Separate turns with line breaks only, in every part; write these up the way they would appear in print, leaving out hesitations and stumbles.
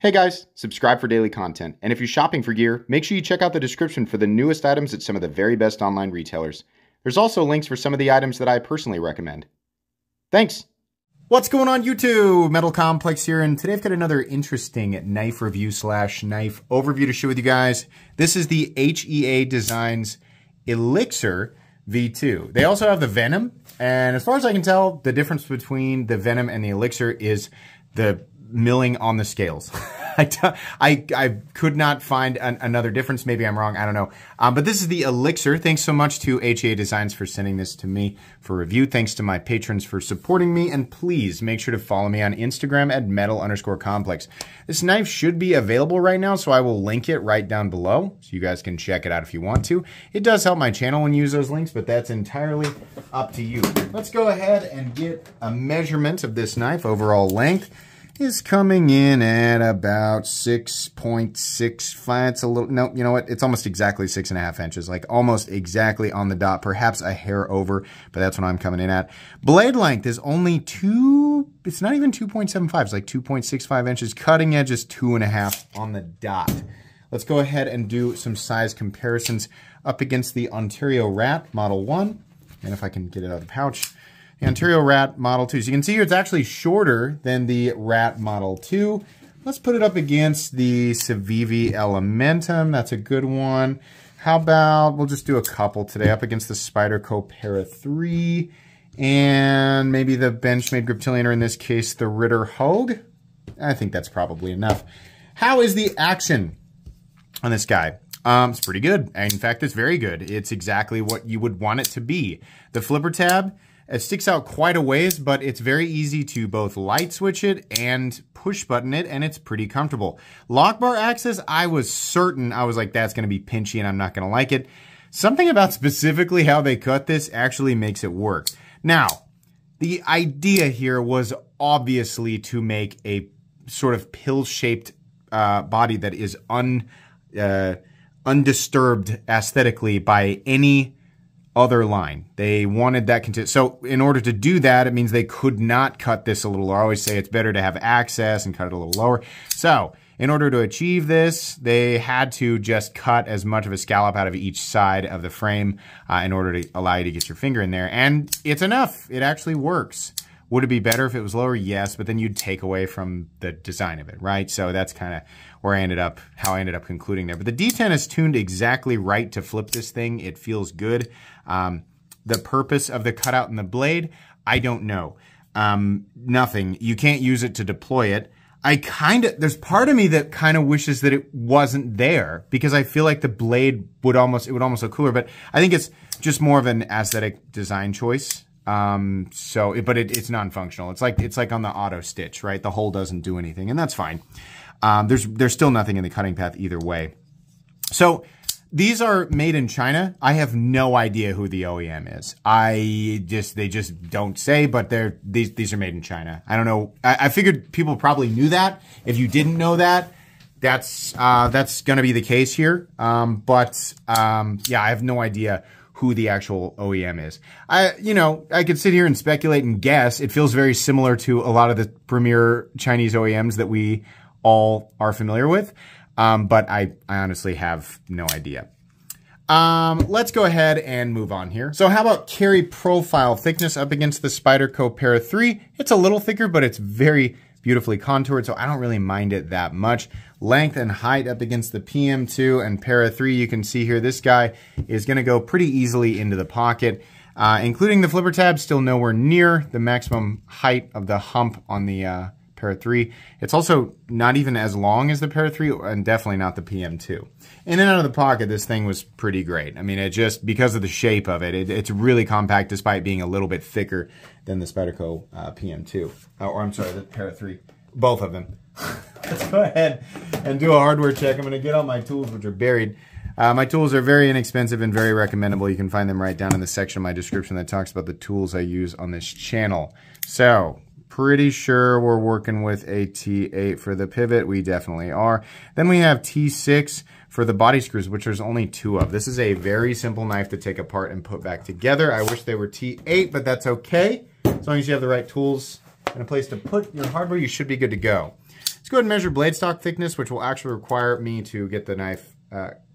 Hey guys, subscribe for daily content, and if you're shopping for gear, make sure you check out the description for the newest items at some of the very best online retailers. There's also links for some of the items that I personally recommend. Thanks! What's going on YouTube? Metal Complex here, and today I've got another interesting knife review / knife overview to share with you guys. This is the HEA Designs Elixir V2. They also have the Venom, and as far as I can tell, the difference between the Venom and the Elixir is the milling on the scales. I could not find another difference. Maybe I'm wrong. I don't know. But this is the Elixir. Thanks so much to HEA Designs for sending this to me for review. Thanks to my patrons for supporting me. And please make sure to follow me on Instagram at metal_complex. This knife should be available right now, so I will link it right down below so you guys can check it out if you want to. It does help my channel when you use those links, but that's entirely up to you. Let's go ahead and get a measurement of this knife. Overall length is coming in at about 6.65. It's a little, no, you know what? It's almost exactly 6.5 inches, like almost exactly on the dot, perhaps a hair over, but that's what I'm coming in at. Blade length is only it's not even 2.75, it's like 2.65 inches. Cutting edge is 2.5 on the dot. Let's go ahead and do some size comparisons up against the Ontario Rat Model 1. And if I can get it out of the pouch. The Ontario Rat Model 2. So you can see here it's actually shorter than the Rat Model 2. Let's put it up against the Civivi Elementum. That's a good one. How about, we'll just do a couple today, up against the Spyderco Para 3. And maybe the Benchmade Griptilian, or in this case, the Ritter Hogue. I think that's probably enough. How is the action on this guy? It's pretty good. In fact, it's very good. It's exactly what you would want it to be. The flipper tab, it sticks out quite a ways, but it's very easy to both light switch it and push button it, and it's pretty comfortable. Lock bar access, I was certain, I was like, that's going to be pinchy and I'm not going to like it. Something about specifically how they cut this actually makes it work. Now, the idea here was obviously to make a sort of pill-shaped body that is undisturbed aesthetically by any other line. They wanted that so in order to do that, it means they could not cut this a little lower. I always say it's better to have access and cut it a little lower. So in order to achieve this, they had to just cut as much of a scallop out of each side of the frame in order to allow you to get your finger in there. And it's enough. It actually works. Would it be better if it was lower? Yes, but then you'd take away from the design of it, right? So that's kind of where how I ended up concluding there. But the D10 is tuned exactly right to flip this thing. It feels good. The purpose of the cutout in the blade, I don't know. Nothing. You can't use it to deploy it. There's part of me that kind of wishes that it wasn't there, because I feel like the blade would almost look cooler, but I think it's just more of an aesthetic design choice. But it's non-functional. It's like on the auto stitch, right? The hole doesn't do anything, and that's fine. There's still nothing in the cutting path either way. So these are made in China. I have no idea who the OEM is. They just don't say, but these are made in China. I don't know. I figured people probably knew that. If you didn't know that, that's going to be the case here. Yeah, I have no idea who the actual OEM is. I could sit here and speculate and guess. It feels very similar to a lot of the premier Chinese OEMs that we all are familiar with. But I honestly have no idea. Let's go ahead and move on here. So how about carry profile thickness up against the Spyderco Para 3? It's a little thicker, but it's very beautifully contoured, so I don't really mind it that much. Length and height up against the PM2 and Para 3, you can see here, this guy is going to go pretty easily into the pocket, including the flipper tab, still nowhere near the maximum height of the hump on the Para 3. It's also not even as long as the Para 3, and definitely not the PM2. In and out of the pocket, this thing was pretty great. I mean, it just, because of the shape of it, it's really compact despite being a little bit thicker than the Spyderco PM2. Or I'm sorry, the Para 3. Both of them. Let's go ahead and do a hardware check. I'm going to get out my tools, which are buried. My tools are very inexpensive and very recommendable. You can find them right down in the section of my description that talks about the tools I use on this channel. So, pretty sure we're working with a T8 for the pivot. We definitely are. Then we have T6 for the body screws, which there's only 2 of. This is a very simple knife to take apart and put back together. I wish they were T8, but that's okay. As long as you have the right tools and a place to put your hardware, you should be good to go. Let's go ahead and measure blade stock thickness, which will actually require me to get the knife,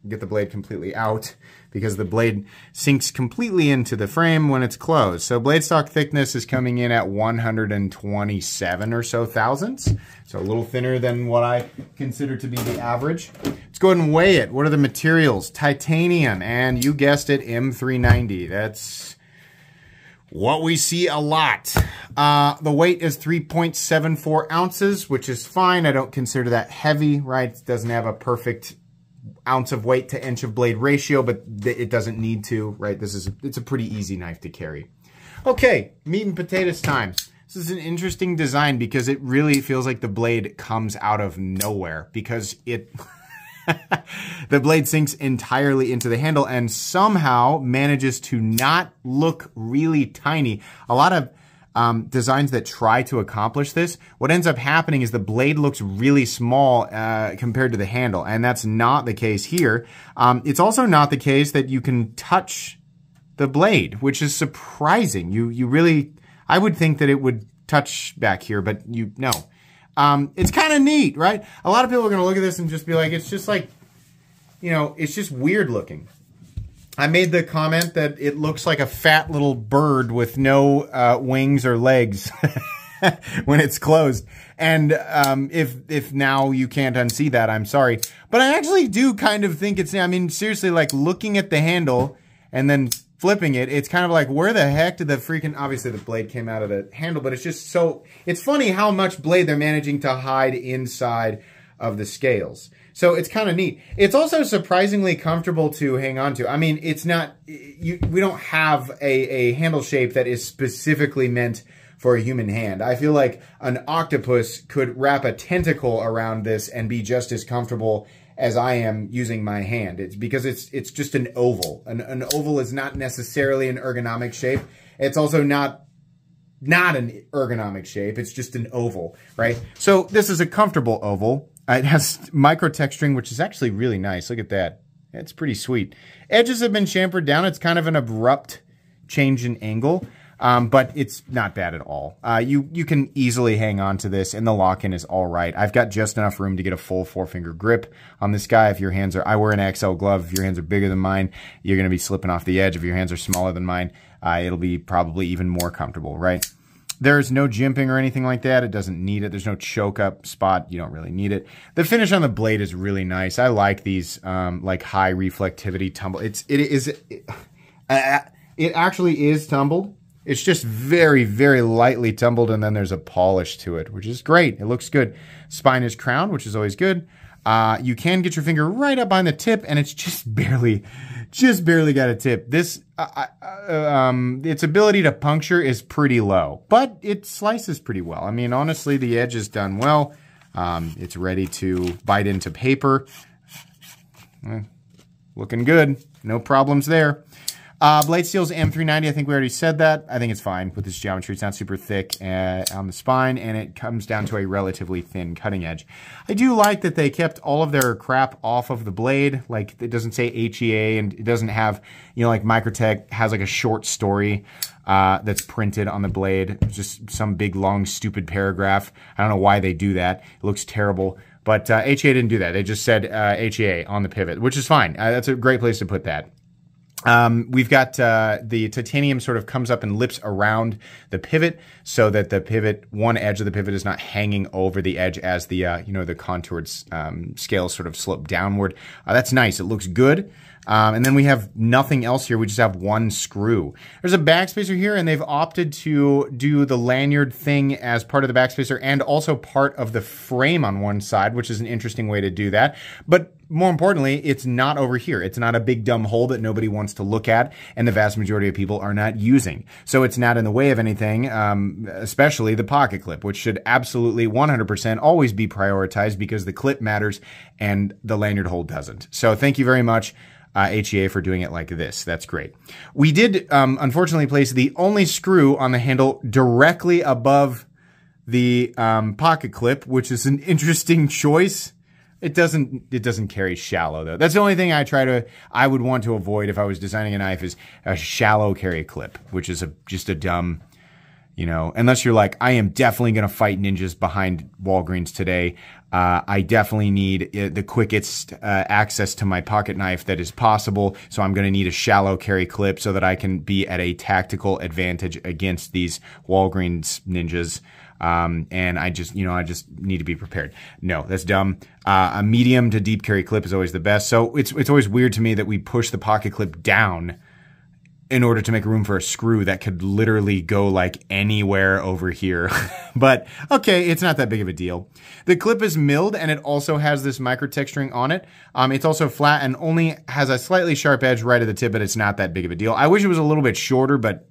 get the blade completely out, because the blade sinks completely into the frame when it's closed. So blade stock thickness is coming in at 127 or so thousandths. So a little thinner than what I consider to be the average. Let's go ahead and weigh it. What are the materials? Titanium, and you guessed it, M390. That's what we see a lot. The weight is 3.74 ounces, which is fine. I don't consider that heavy, right? It doesn't have a perfect ounce of weight to inch of blade ratio, but it doesn't need to, right? It's a pretty easy knife to carry. Okay, meat and potatoes time. This is an interesting design because it really feels like the blade comes out of nowhere, because it the blade sinks entirely into the handle and somehow manages to not look really tiny. A lot of designs that try to accomplish this, what ends up happening is the blade looks really small compared to the handle, and that's not the case here. It's also not the case that you can touch the blade, which is surprising. You really, I would think that it would touch back here, but no. It's kind of neat, right? A lot of people are going to look at this and just be like, it's just like, you know, it's just weird looking. I made the comment that it looks like a fat little bird with no wings or legs when it's closed. And if now you can't unsee that, I'm sorry. But I actually do kind of think it's, I mean, seriously, like looking at the handle and then flipping it, it's kind of like, where the heck did the freaking, obviously the blade came out of the handle, but it's just so, it's funny how much blade they're managing to hide inside of the scales. So it's kind of neat. It's also surprisingly comfortable to hang on to. I mean, it's not, we don't have a handle shape that is specifically meant for a human hand. I feel like an octopus could wrap a tentacle around this and be just as comfortable as I am using my hand. It's because it's just an oval. An oval is not necessarily an ergonomic shape. It's also not an ergonomic shape. It's just an oval, right? So this is a comfortable oval. It has micro texturing, which is actually really nice. Look at that. It's pretty sweet. Edges have been chamfered down. It's kind of an abrupt change in angle, but it's not bad at all. You can easily hang on to this, and the lock-in is all right. I've got just enough room to get a full 4-finger grip on this guy. If your hands are, I wear an XL glove. If your hands are bigger than mine, you're going to be slipping off the edge. If your hands are smaller than mine, it'll be probably even more comfortable, right? There's no jimping or anything like that. It doesn't need it. There's no choke up spot. You don't really need it. The finish on the blade is really nice. I like these like high reflectivity tumble. It actually is tumbled. It's just very, very lightly tumbled, and then there's a polish to it, which is great. It looks good. Spine is crowned, which is always good. You can get your finger right up on the tip, and it's just barely got a tip. This, its ability to puncture is pretty low, but it slices pretty well. I mean, honestly, the edge is done well. It's ready to bite into paper. Looking good. No problems there. Blade steel's M390. I think we already said that. I think it's fine with this geometry. It's not super thick on the spine, and it comes down to a relatively thin cutting edge. I do like that they kept all of their crap off of the blade. Like, it doesn't say HEA, and it doesn't have, you know, like Microtech has like a short story that's printed on the blade. Just some big, long, stupid paragraph. I don't know why they do that. It looks terrible. But HEA didn't do that. They just said HEA on the pivot, which is fine. That's a great place to put that. We've got the titanium sort of comes up and lips around the pivot so that the pivot, one edge of the pivot is not hanging over the edge as the, you know, the contoured scales sort of slope downward. That's nice. It looks good. And then we have nothing else here. We just have one screw. There's a backspacer here, and they've opted to do the lanyard thing as part of the backspacer and also part of the frame on one side, which is an interesting way to do that. But more importantly, it's not over here. It's not a big dumb hole that nobody wants to look at, and the vast majority of people are not using. So it's not in the way of anything, especially the pocket clip, which should absolutely 100% always be prioritized because the clip matters and the lanyard hole doesn't. So thank you very much, HEA, for doing it like this. That's great. We did, unfortunately, place the only screw on the handle directly above the pocket clip, which is an interesting choice. It doesn't carry shallow, though. That's the only thing I would want to avoid if I was designing a knife, is a shallow carry clip, which is just a dumb, You know, unless you're like, I am definitely going to fight ninjas behind Walgreens today. I definitely need the quickest access to my pocket knife that is possible. So I'm going to need a shallow carry clip so that I can be at a tactical advantage against these Walgreens ninjas. And I just need to be prepared. No, that's dumb. A medium to deep carry clip is always the best. So it's always weird to me that we push the pocket clip down in order to make room for a screw that could literally go like anywhere over here. But okay, it's not that big of a deal. The clip is milled and it also has this micro texturing on it. It's also flat and only has a slightly sharp edge right at the tip, but it's not that big of a deal. I wish it was a little bit shorter, but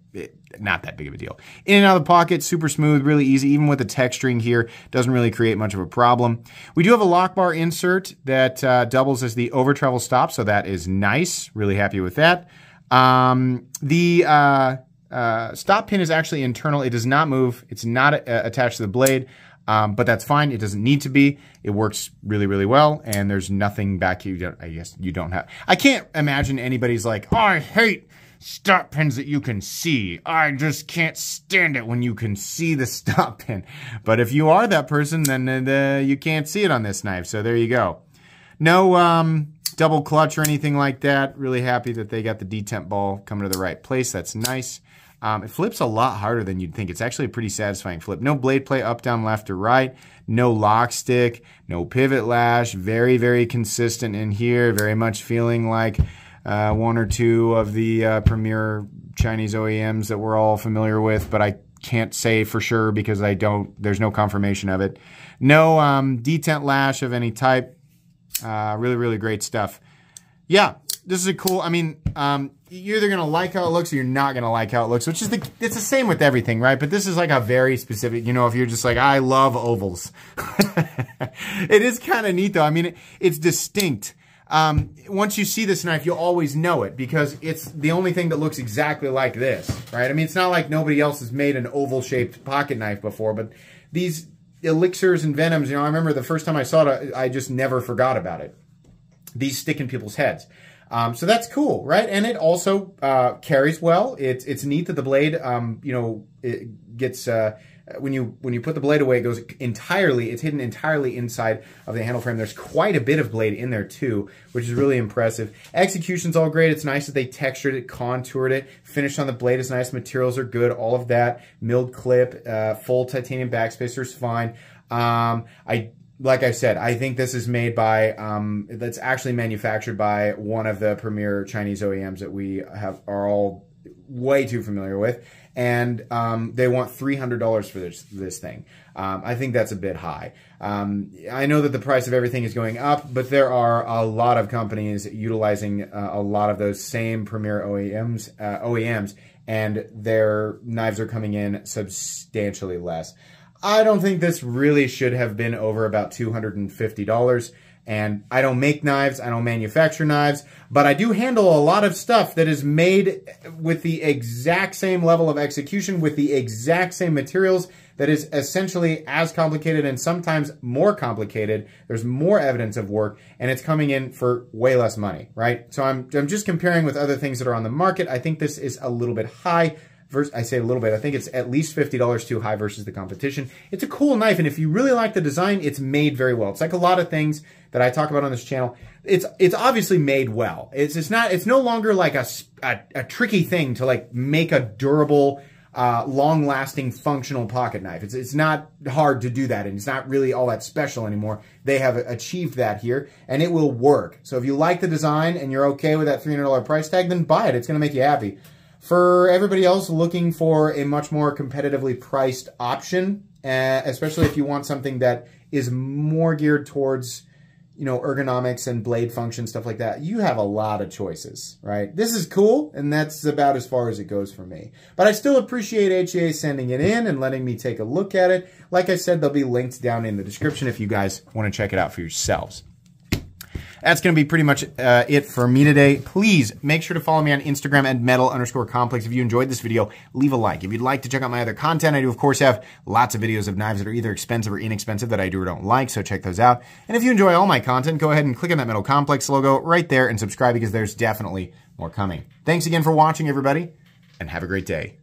not that big of a deal. In and out of the pocket, super smooth, really easy. Even with the texturing here, doesn't really create much of a problem. We do have a lock bar insert that doubles as the over travel stop, so that is nice. Really happy with that. The stop pin is actually internal. It does not move. It's not attached to the blade, but that's fine. It doesn't need to be. It works really, really well, and there's nothing back here. I guess you don't have. I can't imagine anybody's like, oh, I hate stop pins that you can see. I just can't stand it when you can see the stop pin. But if you are that person, then you can't see it on this knife. So there you go. No double clutch or anything like that. Really happy that they got the detemp ball coming to the right place. That's nice. It flips a lot harder than you'd think. It's actually a pretty satisfying flip. No blade play up, down, left, or right. No lock stick. No pivot lash. Very, very consistent in here. Very much feeling like one or two of the premier Chinese OEMs that we're all familiar with, but I can't say for sure because there's no confirmation of it. No detent lash of any type. Really, really great stuff. Yeah, this is a cool, I mean, you're either going to like how it looks or you're not going to like how it looks, which is it's the same with everything, right? But this is like a very specific, you know, if you're just like, I love ovals. It is kind of neat though. I mean, it's distinct. Once you see this knife, you'll always know it because it's the only thing that looks exactly like this, right? I mean, it's not like nobody else has made an oval-shaped pocket knife before, but these elixirs and venoms, you know, I remember the first time I saw it, I just never forgot about it. These stick in people's heads. So that's cool, right? And it also carries well. It's neat that the blade, you know, it gets when you put the blade away, it goes entirely. It's hidden entirely inside of the handle frame. There's quite a bit of blade in there too, which is really impressive. Execution's all great. It's nice that they textured it, contoured it. Finish on the blade is nice. Materials are good. All of that. Milled clip, full titanium backspacer's fine. Like I said, I think this is made by, that's actually manufactured by one of the premier Chinese OEMs that we are all way too familiar with. And they want $300 for this thing. I think that's a bit high. I know that the price of everything is going up, but there are a lot of companies utilizing a lot of those same premier OEMs, and their knives are coming in substantially less. I don't think this really should have been over about $250. And I don't make knives, I don't manufacture knives, but I do handle a lot of stuff that is made with the exact same level of execution, with the exact same materials, that is essentially as complicated and sometimes more complicated. There's more evidence of work, and it's coming in for way less money, right? So I'm just comparing with other things that are on the market. I think this is a little bit high. I say a little bit. I think it's at least $50 too high versus the competition. It's a cool knife, and if you really like the design, it's made very well. It's like a lot of things that I talk about on this channel. It's obviously made well. It's no longer like a tricky thing to like make a durable, long-lasting, functional pocket knife. It's not hard to do that, and it's not really all that special anymore. They have achieved that here, and it will work. So if you like the design and you're okay with that $300 price tag, then buy it. It's going to make you happy. For everybody else looking for a much more competitively priced option, especially if you want something that is more geared towards, you know, ergonomics and blade function, stuff like that, you have a lot of choices, right? This is cool, and that's about as far as it goes for me. But I still appreciate HEA sending it in and letting me take a look at it. Like I said, there'll be links down in the description if you guys want to check it out for yourselves. That's going to be pretty much it for me today. Please make sure to follow me on Instagram at metal_complex. If you enjoyed this video, leave a like. If you'd like to check out my other content, I do, of course, have lots of videos of knives that are either expensive or inexpensive that I do or don't like, so check those out. And if you enjoy all my content, go ahead and click on that Metal Complex logo right there and subscribe because there's definitely more coming. Thanks again for watching, everybody, and have a great day.